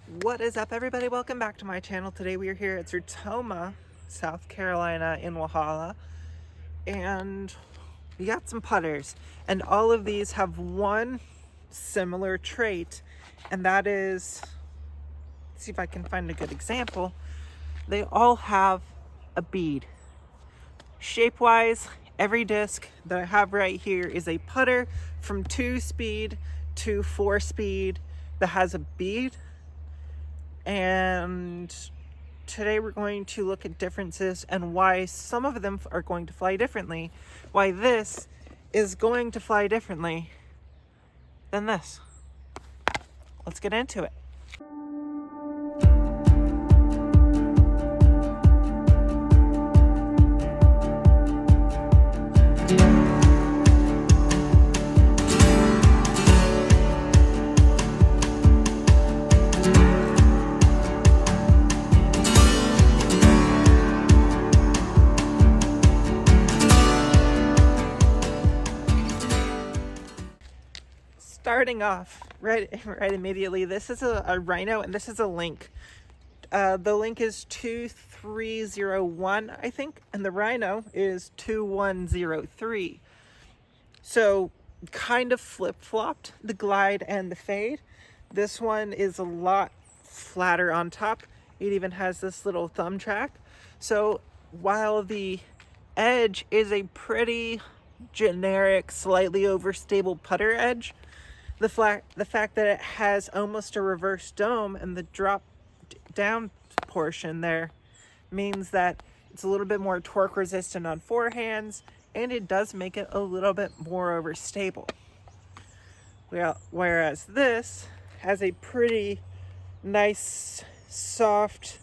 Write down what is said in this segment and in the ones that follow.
What is up, everybody? Welcome back to my channel. Today we are here at Sertoma, South Carolina in Walhalla, and we got some putters, and all of these have one similar trait, and that is, let's see if I can find a good example. They all have a bead. Shape-wise, every disc that I have right here is a putter from 2-speed to 4-speed that has a bead. And today we're going to look at differences and why some of them are going to fly differently, why this is going to fly differently than this. Let's get into it. Starting off right immediately, this is a Rhino and this is a Link. The Link is 2301, I think, and the Rhino is 2103. So kind of flip-flopped the glide and the fade. This one is a lot flatter on top. It even has this little thumb track. So while the edge is a pretty generic, slightly overstable putter edge, the fact that it has almost a reverse dome and the drop down portion there means that it's a little bit more torque resistant on forehands, and it does make it a little bit more overstable. Whereas this has a pretty nice soft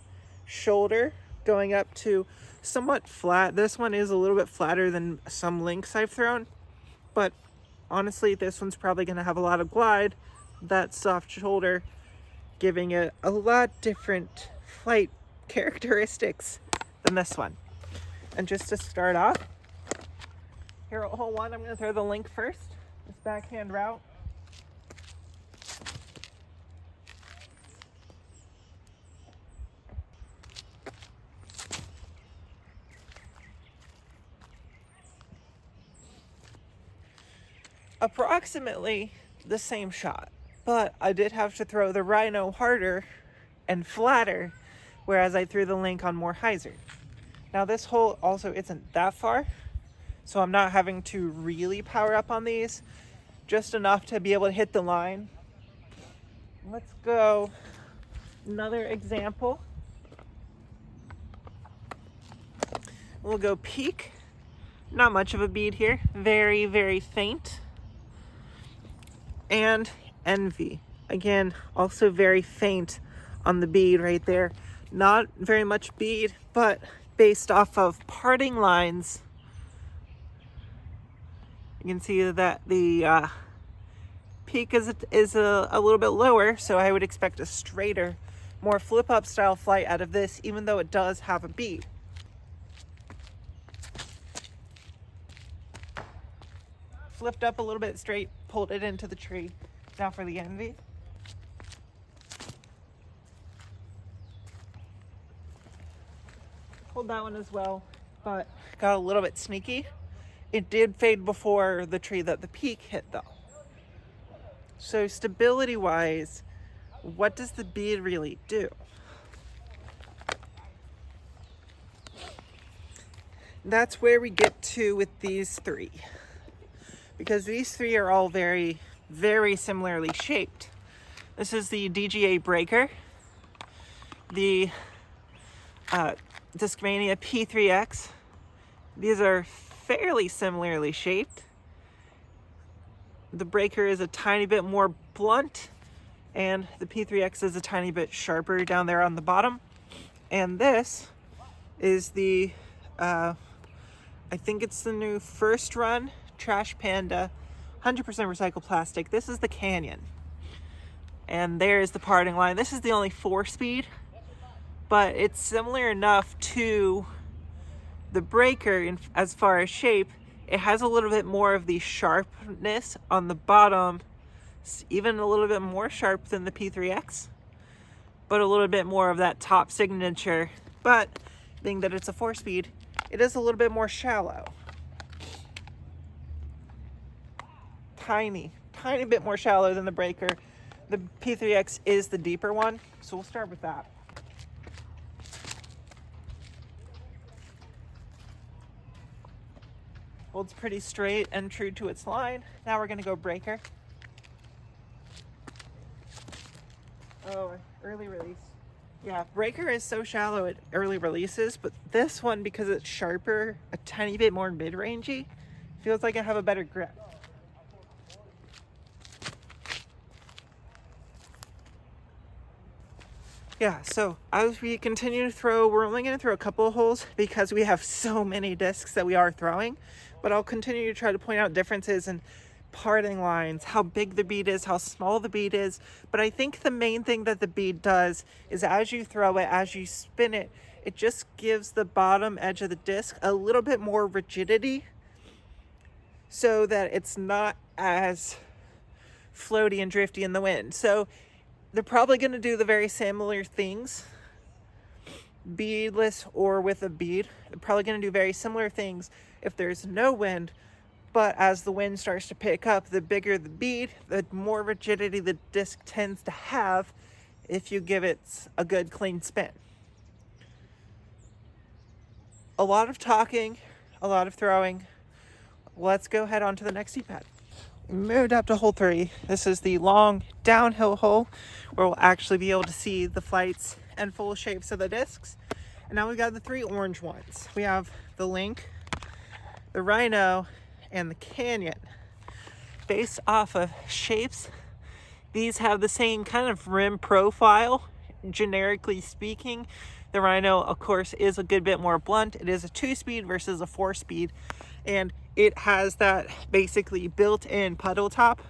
shoulder going up to somewhat flat. This one is a little bit flatter than some Links I've thrown, but honestly, this one's probably going to have a lot of glide, that soft shoulder, giving it a lot different flight characteristics than this one. And just to start off, here at hole one, I'm going to throw the Link first, this backhand route. Approximately the same shot, but I did have to throw the Rhino harder and flatter, whereas I threw the Link on more hyzer. Now this hole also isn't that far, so I'm not having to really power up on these, just enough to be able to hit the line. Let's go another example. We'll go peak. Not much of a bead here, very, very faint. And envy, again, also very faint on the bead right there. Not very much bead, but based off of parting lines, you can see that the peak is a little bit lower, so I would expect a straighter, more flip-up style flight out of this, even though it does have a bead. Flipped up a little bit straight, pulled it into the tree. Now for the envy. Pulled that one as well, but got a little bit sneaky. It did fade before the tree that the peak hit though. So stability wise, what does the bead really do? That's where we get to with these three, because these three are all very, very similarly shaped. This is the DGA Breaker, the Discmania P3X. These are fairly similarly shaped. The Breaker is a tiny bit more blunt, and the P3X is a tiny bit sharper down there on the bottom. And this is the, I think it's the new first run Trash Panda 100% recycled plastic. This is the Canyon, and there's the parting line. This is the only 4-speed, but it's similar enough to the Breaker as far as shape. It has a little bit more of the sharpness on the bottom, even a little bit more sharp than the P3X, but a little bit more of that top signature. But being that it's a 4-speed, it is a little bit more shallow. Tiny bit more shallow than the breaker. The P3X is the deeper one, so we'll start with that. Holds pretty straight and true to its line. Now we're gonna go breaker. Oh, early release. Yeah, breaker is so shallow at early releases, but this one, because it's sharper, a tiny bit more mid-rangey, feels like I have a better grip. Yeah, so as we continue to throw, we're only going to throw a couple of holes because we have so many discs that we are throwing, but I'll continue to try to point out differences in parting lines, how big the bead is, how small the bead is. But I think the main thing that the bead does is as you throw it, as you spin it, it just gives the bottom edge of the disc a little bit more rigidity so that it's not as floaty and drifty in the wind. So they're probably going to do the very similar things, beadless or with a bead. They're probably going to do very similar things if there's no wind, but as the wind starts to pick up, the bigger the bead, the more rigidity the disc tends to have if you give it a good clean spin. A lot of talking, a lot of throwing. Let's go head on to the next tee pad. Moved up to hole 3. This is the long downhill hole where we'll actually be able to see the flights and full shapes of the discs. And now we've got the 3 orange ones. We have the Link, the Rhino, and the Canyon. Based off of shapes, these have the same kind of rim profile, generically speaking. The Rhino, of course, is a good bit more blunt. It is a 2-speed versus a 4-speed, and it has that basically built-in puddle top,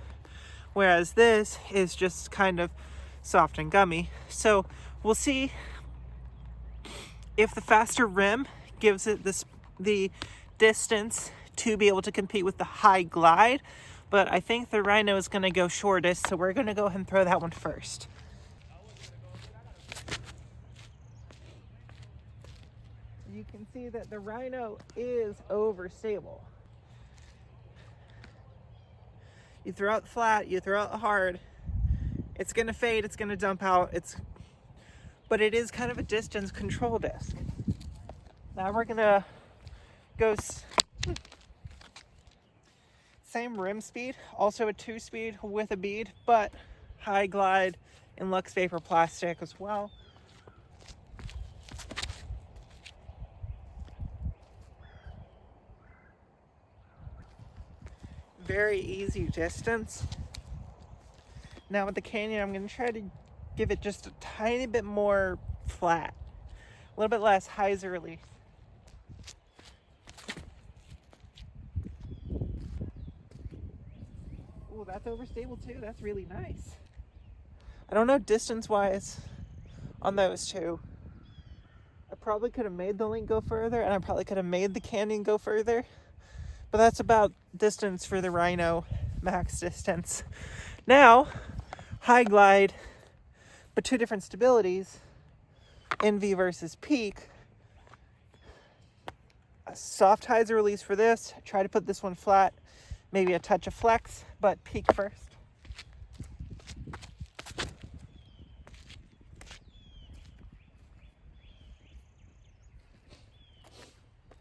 whereas this is just kind of soft and gummy. So we'll see if the faster rim gives it the distance to be able to compete with the high glide, but I think the Rhino is going to go shortest, so we're going to go ahead and throw that one first. You can see that the Rhino is overstable. You throw it flat, you throw it hard, it's going to fade, it's going to dump out, but it is kind of a distance control disc. Now we're going to go same rim speed, also a 2-speed with a bead, but high glide in Lux Vapor plastic as well. Very easy distance. Now with the Canyon, I'm going to try to give it just a tiny bit more flat, a little bit less hyzer release. Oh, that's overstable too. That's really nice. I don't know distance wise on those two. I probably could have made the Link go further, and I probably could have made the Canyon go further. But that's about distance for the Rhino, max distance. Now, high glide, but 2 different stabilities, NV versus peak. A soft hyzer release for this. Try to put this one flat, maybe a touch of flex, but peak first.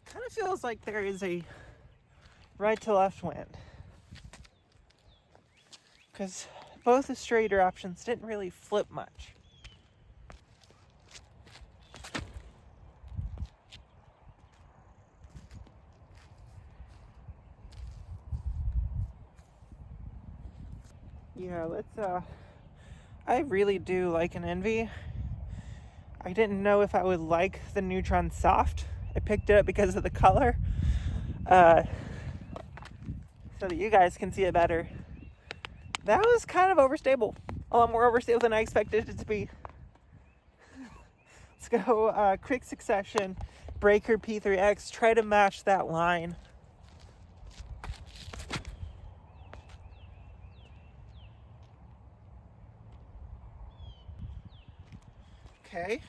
Kind of feels like there is a right to left wind, because both the straighter options didn't really flip much. Yeah, I really do like an Envy. I didn't know if I would like the Neutron Soft. I picked it up because of the color, so that you guys can see it better. That was kind of overstable. A lot more overstable than I expected it to be. Let's go quick succession, breaker P3X, try to match that line. Okay.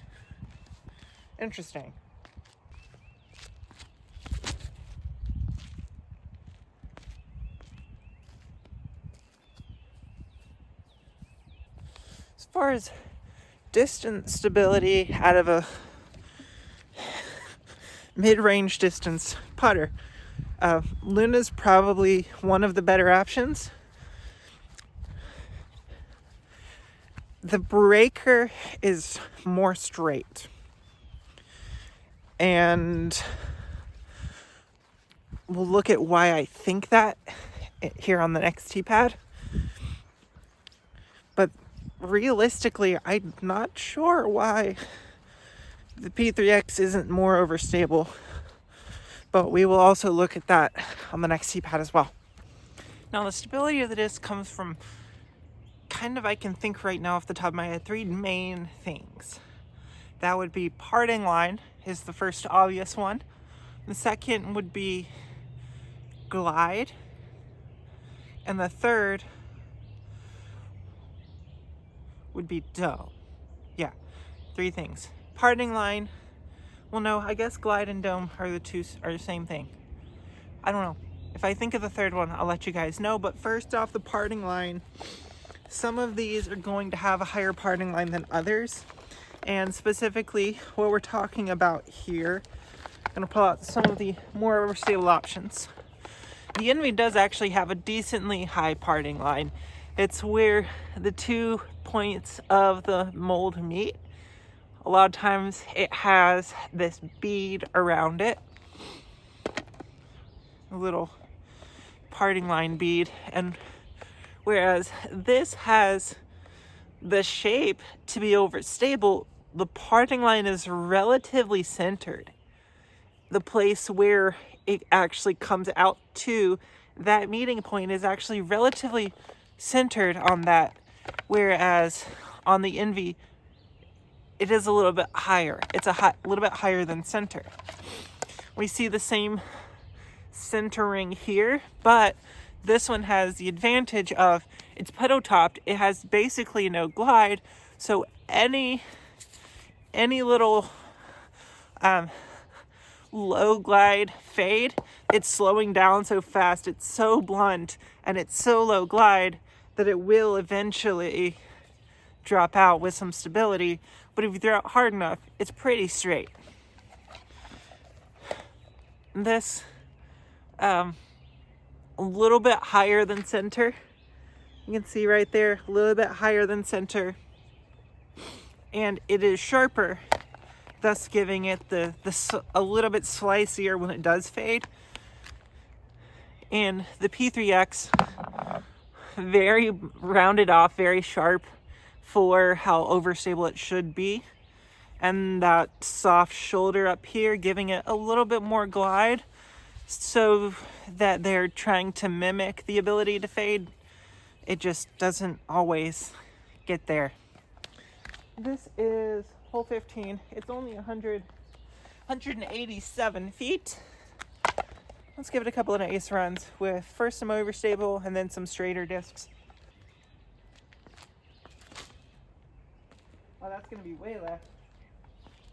Interesting. As far as distance stability out of a mid-range distance putter, Luna's probably one of the better options. The breaker is more straight, and we'll look at why I think that here on the next tee pad. But realistically, I'm not sure why the P3X isn't more overstable. But we will also look at that on the next tee pad as well. Now, the stability of the disc comes from I can think right now off the top of my head, three main things. That would be parting line is the first obvious one. The second would be glide. And the third would be dome. Yeah, three things. Parting line, well, no, I guess glide and dome are the same thing. I don't know. If I think of the third one, I'll let you guys know. But first off, the parting line. Some of these are going to have a higher parting line than others. And specifically, what we're talking about here, I'm going to pull out some of the more overstable options. The Envy does actually have a decently high parting line. It's where the 2 points of the mold meet. A lot of times it has this bead around it, a little parting line bead, and whereas this has the shape to be overstable, the parting line is relatively centered. The place where it actually comes out to that meeting point is actually relatively centered on that, whereas on the Envy, it is a little bit higher. It's a little bit higher than center. We see the same centering here, but this one has the advantage of it's pedal topped. It has basically no glide, so any little low glide fade, it's slowing down so fast, it's so blunt, and it's so low glide that it will eventually drop out with some stability. But if you throw it hard enough, it's pretty straight. This a little bit higher than center. You can see right there, a little bit higher than center. And it is sharper, thus giving it a little bit slicier when it does fade. And the P3X, very rounded off, very sharp for how overstable it should be. And that soft shoulder up here, giving it a little bit more glide, so that they're trying to mimic the ability to fade. It just doesn't always get there. This is hole 15. It's only 187 feet. Let's give it a couple of nice runs with first some overstable and then some straighter discs. Oh, that's going to be way left.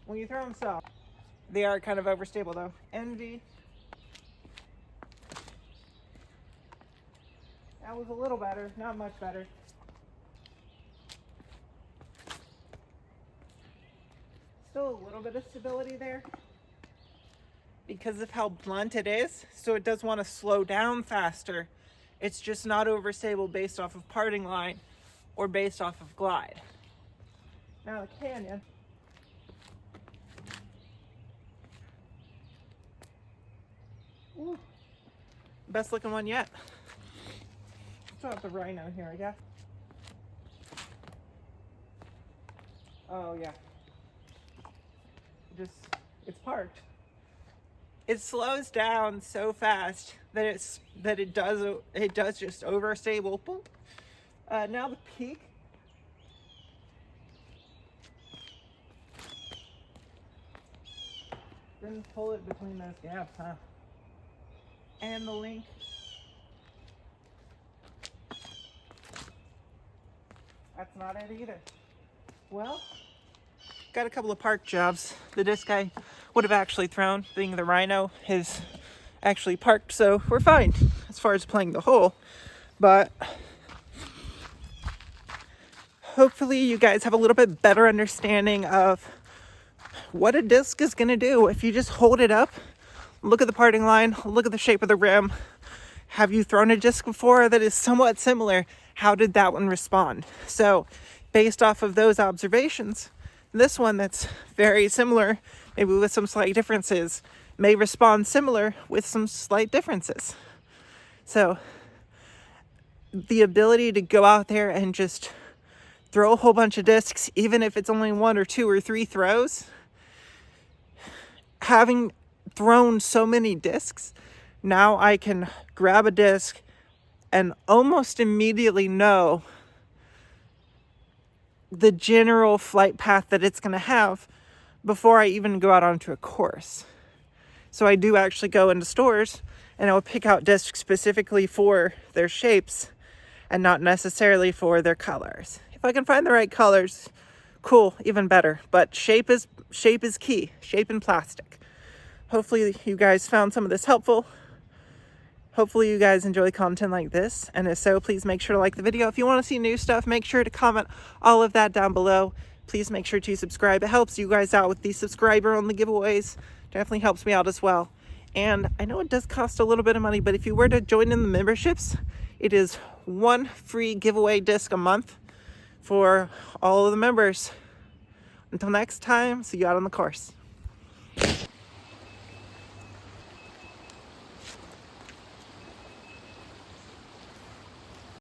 When you throw them soft, they are kind of overstable though. Envy. That was a little better, not much better. Still a little bit of stability there because of how blunt it is. So it does want to slow down faster. It's just not overstable based off of parting line or based off of glide. Now the Canyon. Ooh, best looking one yet. Still have the Rhino here, I guess. Oh yeah. It's parked. It slows down so fast that it does just overstable. Boop. Now the peak. Didn't pull it between those gaps, huh? And the link. That's not it either. Well, got a couple of park jobs. The disc I would have actually thrown, being the Rhino, is actually parked, so we're fine as far as playing the hole. But hopefully you guys have a little bit better understanding of what a disc is going to do. If you just hold it up, look at the parting line, look at the shape of the rim. Have you thrown a disc before that is somewhat similar? How did that one respond? So based off of those observations, this one that's very similar, maybe with some slight differences, may respond similar with some slight differences. So the ability to go out there and just throw a whole bunch of discs, even if it's only 1 or 2 or 3 throws, having thrown so many discs, now I can grab a disc and almost immediately know the general flight path that it's going to have before I even go out onto a course. So I do actually go into stores and I will pick out discs specifically for their shapes and not necessarily for their colors. If I can find the right colors, cool, even better. But shape is key, shape and plastic. Hopefully you guys found some of this helpful. Hopefully you guys enjoy content like this, and if so, please make sure to like the video. If you want to see new stuff, make sure to comment all of that down below. Please make sure to subscribe. It helps you guys out with the subscriber-only giveaways. Definitely helps me out as well. And I know it does cost a little bit of money, but if you were to join in the memberships, it is 1 free giveaway disc a month for all of the members. Until next time, see you out on the course.